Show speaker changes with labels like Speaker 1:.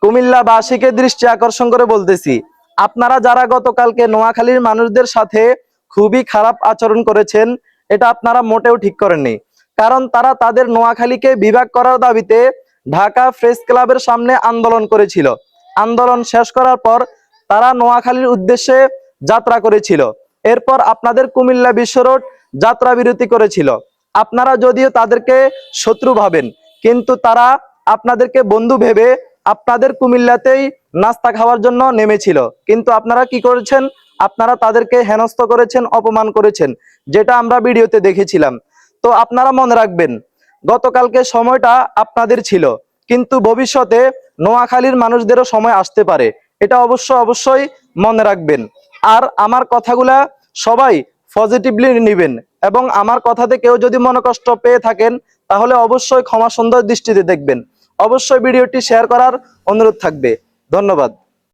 Speaker 1: কুমিল্লাবাসীকে দৃষ্টি আকর্ষণ করে বলতেছি, আপনারা যারা গতকালকে নোয়াখালীর মানুষদের সাথে খুবই খারাপ আচরণ করেছেন, এটা আপনারা মোটেও ঠিক করেননি। কারণ তারা তাদের নোয়াখালীকে বিভাগ করার দাবিতে ঢাকা প্রেস ক্লাবের সামনে আন্দোলন করেছিল। আন্দোলন শেষ করার পর তারা নোয়াখালীর উদ্দেশ্যে যাত্রা করেছিল। এরপর আপনাদের কুমিল্লা বিশ্ব রোড যাত্রা বিরতি করেছিল। আপনারা যদিও তাদেরকে শত্রু ভাবেন, কিন্তু তারা আপনাদেরকে বন্ধু ভেবে আপনাদের কুমিল্লাতেই নাস্তা খাওয়ার জন্য নেমেছিল। কিন্তু আপনারা কি করেছেন? আপনারা তাদেরকে হেনস্থ করেছেন, অপমান করেছেন, যেটা আমরা ভিডিওতে দেখেছিলাম। তো আপনারা মনে রাখবেন, গতকালকে সময়টা আপনাদের ছিল, কিন্তু ভবিষ্যতে নোয়াখালীর মানুষদেরও সময় আসতে পারে। এটা অবশ্যই মনে রাখবেন। আর আমার কথাগুলা সবাই পজিটিভলি নেবেন, এবং আমার কথাতে কেউ যদি মনে কষ্ট পেয়ে থাকেন তাহলে অবশ্যই ক্ষমা সুন্দর দৃষ্টিতে দেখবেন। অবশ্যই ভিডিওটি শেয়ার করার অনুরোধ থাকবে। ধন্যবাদ।